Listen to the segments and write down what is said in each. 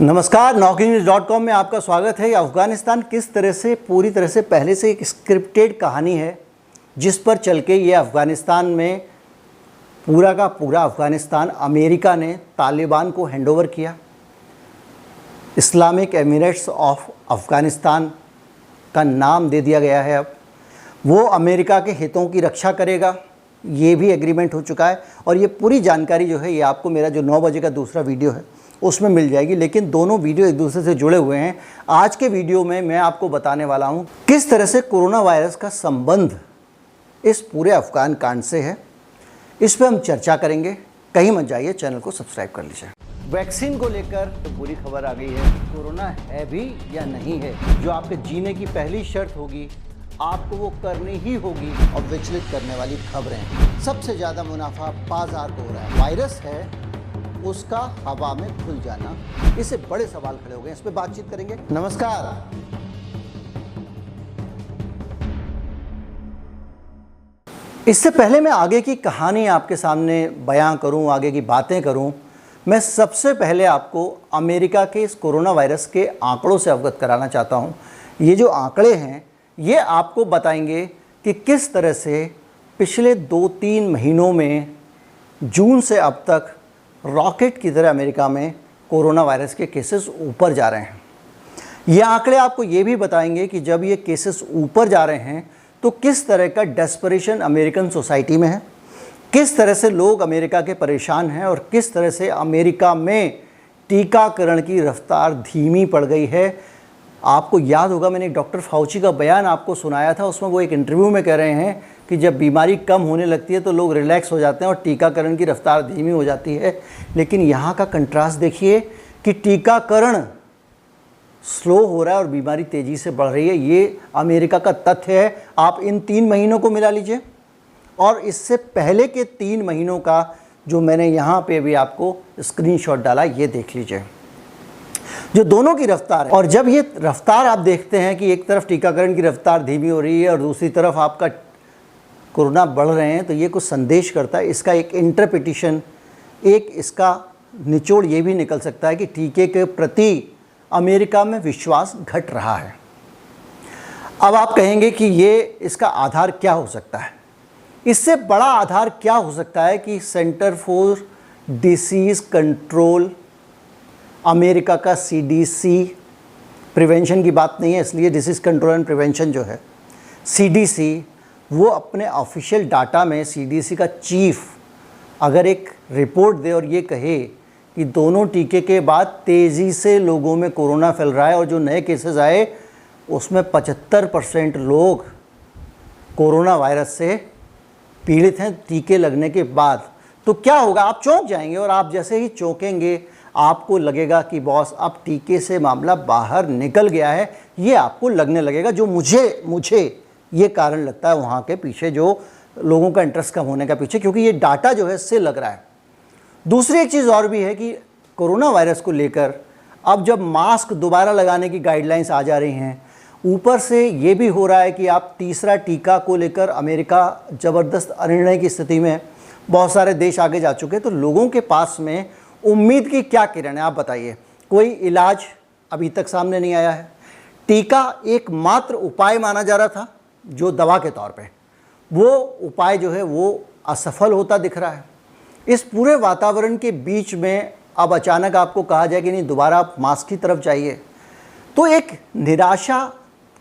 नमस्कार, नौकरीन्यूज़.com में आपका स्वागत है। अफ़गानिस्तान किस तरह से पूरी तरह से पहले से एक स्क्रिप्टेड कहानी है जिस पर चल के ये अफ़गानिस्तान में पूरा का पूरा अफ़गानिस्तान अमेरिका ने तालिबान को हैंडओवर किया। इस्लामिक एमिरेट्स ऑफ अफ़गानिस्तान का नाम दे दिया गया है। अब वो अमेरिका के हितों की रक्षा करेगा, ये भी एग्रीमेंट हो चुका है। और ये पूरी जानकारी जो है ये आपको मेरा जो 9 बजे का दूसरा वीडियो है उसमें मिल जाएगी, लेकिन दोनों वीडियो एक दूसरे से जुड़े हुए हैं। आज के वीडियो में मैं आपको बताने वाला हूं किस तरह से कोरोना वायरस का संबंध इस पूरे अफ़गान कांड से है। इस पर हम चर्चा करेंगे। कहीं मत जाइए, चैनल को सब्सक्राइब कर लीजिए। वैक्सीन को लेकर तो बुरी खबर आ गई है। कोरोना है भी या नहीं है, जो आपके जीने की पहली शर्त होगी आपको वो करनी ही होगी। और विचलित करने वाली खबरें, सबसे ज़्यादा मुनाफा बाजार को हो रहा है। वायरस है उसका हवा में खुल जाना, इससे बड़े सवाल खड़े हो गए। इस पर बातचीत करेंगे। नमस्कार। इससे पहले मैं आगे की कहानी आपके सामने बयां करूं, आगे की बातें करूं, मैं सबसे पहले आपको अमेरिका के इस कोरोना वायरस के आंकड़ों से अवगत कराना चाहता हूं। ये जो आंकड़े हैं ये आपको बताएंगे कि किस तरह से पिछले 2-3 महीनों में जून से अब तक रॉकेट की तरह अमेरिका में कोरोना वायरस के केसेस ऊपर जा रहे हैं। ये आंकड़े आपको ये भी बताएंगे कि जब ये केसेस ऊपर जा रहे हैं तो किस तरह का डेस्परेशन अमेरिकन सोसाइटी में है, किस तरह से लोग अमेरिका के परेशान हैं और किस तरह से अमेरिका में टीकाकरण की रफ्तार धीमी पड़ गई है। आपको याद होगा मैंने डॉक्टर फाउची का बयान आपको सुनाया था। उसमें वो एक इंटरव्यू में कह रहे हैं कि जब बीमारी कम होने लगती है तो लोग रिलैक्स हो जाते हैं और टीकाकरण की रफ्तार धीमी हो जाती है। लेकिन यहाँ का कंट्रास्ट देखिए कि टीकाकरण स्लो हो रहा है और बीमारी तेज़ी से बढ़ रही है। ये अमेरिका का तथ्य है। आप इन 3 महीनों को मिला लीजिए और इससे पहले के 3 महीनों का जो मैंने यहाँ पे भी आपको स्क्रीनशॉट डाला, ये देख लीजिए, जो दोनों की रफ्तार है। और जब ये रफ्तार आप देखते हैं कि एक तरफ टीकाकरण की रफ्तार धीमी हो रही है और दूसरी तरफ आपका कोरोना बढ़ रहे हैं, तो ये कुछ संदेश करता है। इसका एक इंटरप्रिटेशन, एक इसका निचोड़ ये भी निकल सकता है कि टीके के प्रति अमेरिका में विश्वास घट रहा है। अब आप कहेंगे कि ये इसका आधार क्या हो सकता है? इससे बड़ा आधार क्या हो सकता है कि centre for disease control, America का CDC, प्रिवेंशन की बात नहीं है इसलिए डिसीज़ कंट्रोल एंड प्रिवेंशन जो है CDC, वो अपने ऑफिशियल डाटा में CDC का चीफ अगर एक रिपोर्ट दे और ये कहे कि दोनों टीके के बाद तेज़ी से लोगों में कोरोना फैल रहा है और जो नए केसेस आए उसमें 75% लोग कोरोना वायरस से पीड़ित हैं टीके लगने के बाद, तो क्या होगा? आप चौंक जाएंगे। और आप जैसे ही चौंकेंगे आपको लगेगा कि बॉस अब टीके से मामला बाहर निकल गया है। ये आपको लगने लगेगा, जो मुझे ये कारण लगता है वहाँ के पीछे, जो लोगों का इंटरेस्ट कम होने का पीछे, क्योंकि ये डाटा जो है इससे लग रहा है। दूसरी एक चीज़ और भी है कि कोरोना वायरस को लेकर अब जब मास्क दोबारा लगाने की गाइडलाइंस आ जा रही हैं, ऊपर से ये भी हो रहा है कि आप तीसरा टीका को लेकर अमेरिका ज़बरदस्त अनिर्णय की स्थिति में, बहुत सारे देश आगे जा चुके हैं, तो लोगों के पास में उम्मीद की क्या किरण है? आप बताइए। कोई इलाज अभी तक सामने नहीं आया है। टीका एकमात्र उपाय माना जा रहा था जो दवा के तौर पे, वो उपाय जो है वो असफल होता दिख रहा है। इस पूरे वातावरण के बीच में अब अचानक आपको कहा जाए कि नहीं दोबारा आप मास्क की तरफ जाइए, तो एक निराशा,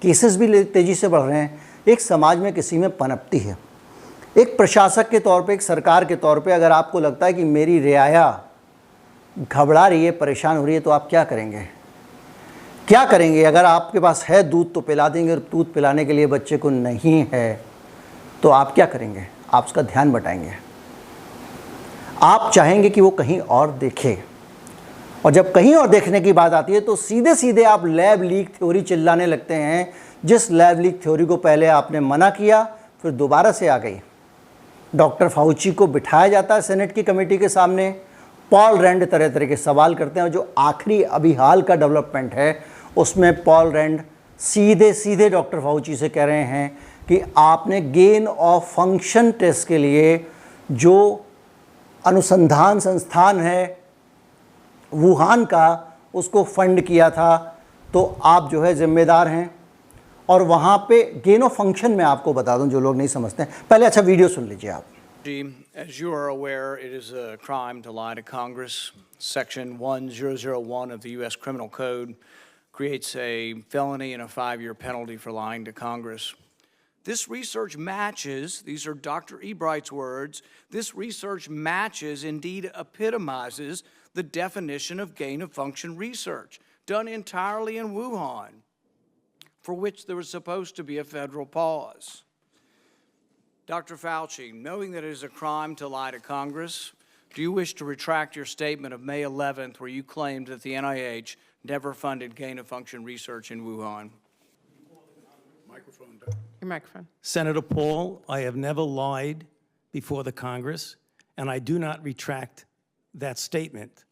केसेस भी तेज़ी से बढ़ रहे हैं, एक समाज में किसी में पनपती है। एक प्रशासक के तौर पे, एक सरकार के तौर पे अगर आपको लगता है कि मेरी रियाया घबरा रही है, परेशान हो रही है, तो आप क्या करेंगे? क्या करेंगे? अगर आपके पास है दूध तो पिला देंगे, और दूध पिलाने के लिए बच्चे को नहीं है तो आप क्या करेंगे? आप उसका ध्यान बटाएंगे। आप चाहेंगे कि वो कहीं और देखे, और जब कहीं और देखने की बात आती है तो सीधे सीधे आप लैब लीक थ्योरी चिल्लाने लगते हैं। जिस लैब लीक थ्योरी को पहले आपने मना किया फिर दोबारा से आ गई। डॉक्टर फाउची को बिठाया जाता है सेनेट की कमेटी के सामने, पॉल रैंड तरह तरह के सवाल करते हैं। और जो आखिरी अभी हाल का डेवलपमेंट है उसमें पॉल रैंड सीधे सीधे डॉक्टर फाउची से कह रहे हैं कि आपने गेन ऑफ फंक्शन टेस्ट के लिए जो अनुसंधान संस्थान है वुहान का, उसको फंड किया था, तो आप जो है जिम्मेदार हैं। और वहाँ पे गेन ऑफ फंक्शन में आपको बता दूं जो लोग नहीं समझते हैं, पहले अच्छा वीडियो सुन लीजिए आप। As you are aware, it is a crime to lie to Congress. Section 1001 of the U.S. Criminal Code creates a felony and a 5-year penalty for lying to Congress. This research matches, these are Dr. Ebright's words, this research matches, indeed epitomizes, the definition of gain-of-function research done entirely in Wuhan, for which there was supposed to be a federal pause. Dr. Fauci, knowing that it is a crime to lie to Congress, do you wish to retract your statement of May 11th where you claimed that the NIH never funded gain-of-function research in Wuhan? Your microphone. Senator Paul, I have never lied before the Congress, and I do not retract that statement.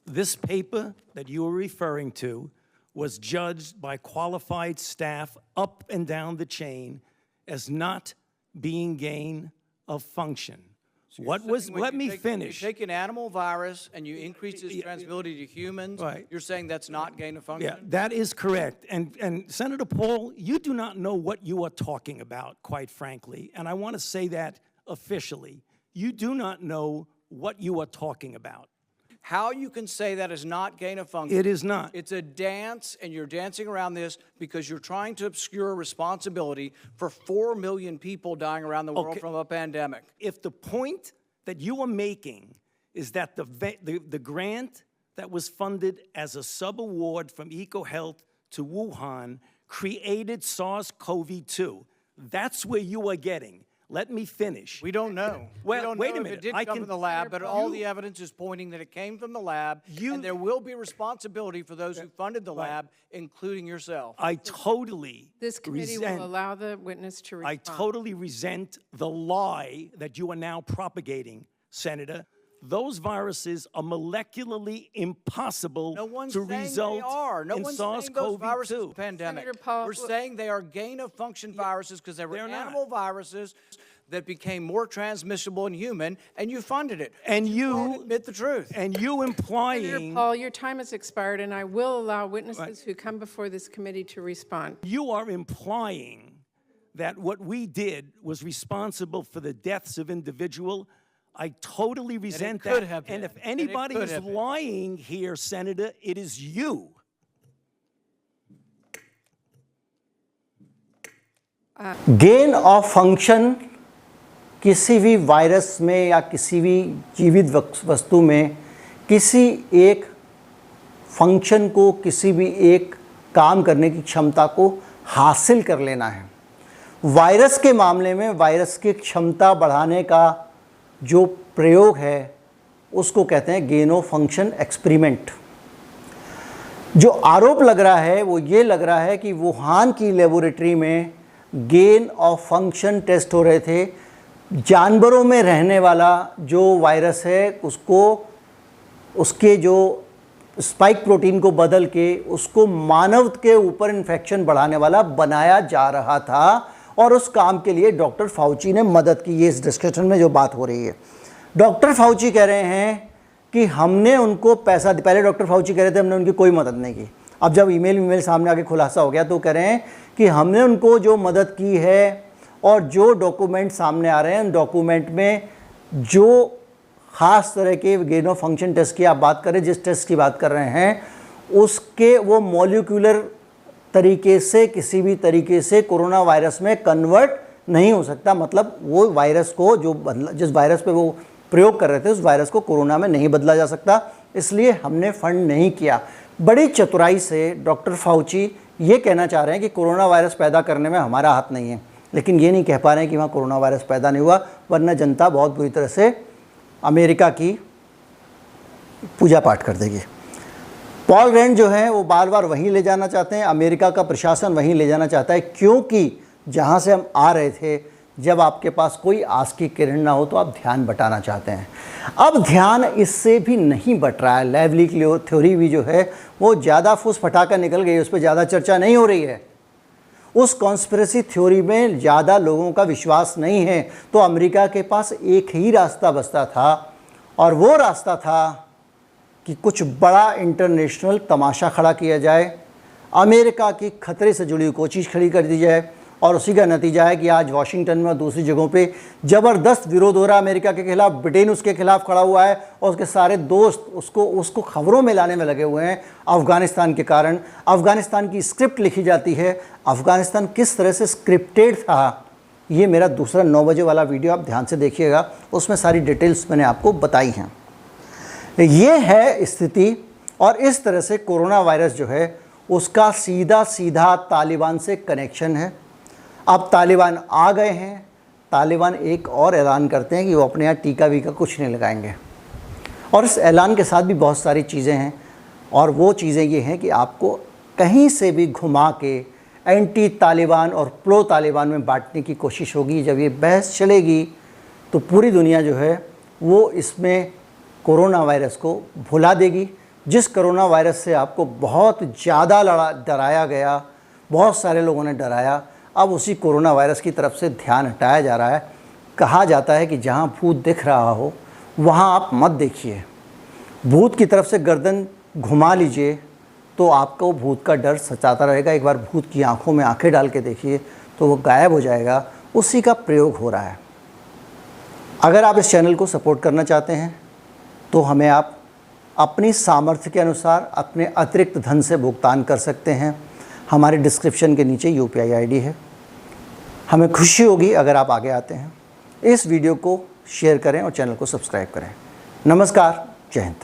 This paper that you are referring to was judged by qualified staff up and down the chain as not being gain of function. Let me finish. You take an animal virus and you increase its transmissibility to humans, right. You're saying that's not gain of function? Yeah, that is correct. And Senator Paul, you do not know what you are talking about, quite frankly. And I want to say that officially. You do not know what you are talking about. How you can say that is not gain of function? It is not. It's a dance, and you're dancing around this because you're trying to obscure responsibility for 4 million people dying around the world from a pandemic. If the point that you are making is that the grant that was funded as a sub-award from EcoHealth to Wuhan created SARS-CoV-2, that's where you are getting. Let me finish. We don't know. Well, we don't wait know a minute. if it did come from the lab, but all the evidence is pointing that it came from the lab, and there will be responsibility for those who funded the lab, including yourself. I totally This committee will allow the witness to respond. I totally resent the lie that you are now propagating, Senator. Those viruses are molecularly impossible to result in SARS-CoV-2. Pandemic. Senator Paul, we're saying they are gain-of-function viruses because they were animal viruses that became more transmissible in human, and you funded it. And you admit the truth. And you implying... Senator Paul, your time has expired, and I will allow witnesses who come before this committee to respond. You are implying that what we did was responsible for the deaths of individuals. I totally resent that. And if anybody is lying here, Senator, it is you. Gain of function किसी भी virus में या किसी भी जीवित वस्तु में किसी एक फंक्शन को, किसी भी एक काम करने की क्षमता को हासिल कर लेना है। वायरस के मामले में वायरस की क्षमता बढ़ाने का जो प्रयोग है उसको कहते हैं गेन ऑफ फंक्शन एक्सपेरिमेंट। जो आरोप लग रहा है वो ये लग रहा है कि वुहान की लेबोरेटरी में गेन ऑफ फंक्शन टेस्ट हो रहे थे। जानवरों में रहने वाला जो वायरस है उसको, उसके जो स्पाइक प्रोटीन को बदल के उसको मानव के ऊपर इन्फेक्शन बढ़ाने वाला बनाया जा रहा था, और उस काम के लिए डॉक्टर फाउची ने मदद की। ये इस डिस्कशन में जो बात हो रही है, डॉक्टर फाउची कह रहे हैं कि हमने उनको पैसा, पहले डॉक्टर फाउची कह रहे थे हमने उनकी कोई मदद नहीं की। अब जब ईमेल सामने आके खुलासा हो गया तो कह रहे हैं कि हमने उनको जो मदद की है, और जो डॉक्यूमेंट सामने आ रहे हैं उन डॉक्यूमेंट में जो ख़ास तरह के गेन ऑफ फंक्शन टेस्ट की आप बात करें, जिस टेस्ट की बात कर रहे हैं उसके वो मॉलिक्यूलर तरीके से किसी भी तरीके से कोरोना वायरस में कन्वर्ट नहीं हो सकता। मतलब वो वायरस को जो जिस वायरस पे वो प्रयोग कर रहे थे उस वायरस को कोरोना में नहीं बदला जा सकता, इसलिए हमने फंड नहीं किया। बड़ी चतुराई से डॉक्टर फाउची ये कहना चाह रहे हैं कि कोरोना वायरस पैदा करने में हमारा हाथ नहीं है, लेकिन ये नहीं कह पा रहे हैं कि वहाँ कोरोना वायरस पैदा नहीं हुआ, वरना जनता बहुत बुरी तरह से अमेरिका की पूजा पाठ कर देगी। पॉल रैंड जो है वो बार बार वहीं ले जाना चाहते हैं, अमेरिका का प्रशासन वहीं ले जाना चाहता है, क्योंकि जहाँ से हम आ रहे थे, जब आपके पास कोई आस की किरण ना हो तो आप ध्यान बटाना चाहते हैं। अब ध्यान इससे भी नहीं बट रहा है। लेवली थ्योरी भी जो है वो ज़्यादा फूस फटाका निकल गई, उस पर ज़्यादा चर्चा नहीं हो रही है। उस कॉन्स्पिरेसी थ्योरी में ज़्यादा लोगों का विश्वास नहीं है, तो अमेरिका के पास एक ही रास्ता बचता था, और वो रास्ता था कि कुछ बड़ा इंटरनेशनल तमाशा खड़ा किया जाए, अमेरिका की खतरे से जुड़ी कोई चीज़ खड़ी कर दी जाए, और उसी का नतीजा है कि आज वाशिंगटन में और दूसरी जगहों पे ज़बरदस्त विरोध हो रहा है अमेरिका के खिलाफ। ब्रिटेन उसके खिलाफ खड़ा हुआ है और उसके सारे दोस्त उसको खबरों में लाने में लगे हुए हैं अफ़गानिस्तान के कारण। अफ़गानिस्तान की स्क्रिप्ट लिखी जाती है। अफ़गानिस्तान किस तरह से स्क्रिप्टेड था, ये मेरा दूसरा 9 बजे वाला वीडियो आप ध्यान से देखिएगा, उसमें सारी डिटेल्स मैंने आपको बताई हैं। ये है स्थिति, और इस तरह से कोरोना वायरस जो है उसका सीधा तालिबान से कनेक्शन है। अब तालिबान आ गए हैं, तालिबान एक और ऐलान करते हैं कि वो अपने यहाँ टीका वीका कुछ नहीं लगाएंगे, और इस ऐलान के साथ भी बहुत सारी चीज़ें हैं, और वो चीज़ें ये हैं कि आपको कहीं से भी घुमा के एंटी तालिबान और प्रो तालिबान में बांटने की कोशिश होगी। जब ये बहस चलेगी तो पूरी दुनिया जो है वो इसमें कोरोना वायरस को भुला देगी। जिस कोरोना वायरस से आपको बहुत ज़्यादा डराया गया, बहुत सारे लोगों ने डराया, अब उसी कोरोना वायरस की तरफ से ध्यान हटाया जा रहा है। कहा जाता है कि जहाँ भूत दिख रहा हो वहाँ आप मत देखिए। भूत की तरफ से गर्दन घुमा लीजिए तो आपको भूत का डर सताता रहेगा। एक बार भूत की आंखों में आंखें डाल के देखिए तो वो गायब हो जाएगा। उसी का प्रयोग हो रहा है। अगर आप इस चैनल को सपोर्ट करना चाहते हैं तो हमें आप अपनी सामर्थ्य के अनुसार अपने अतिरिक्त धन से भुगतान कर सकते हैं। हमारे डिस्क्रिप्शन के नीचे UPI ID है। हमें खुशी होगी अगर आप आगे आते हैं। इस वीडियो को शेयर करें और चैनल को सब्सक्राइब करें। नमस्कार, जय हिंद।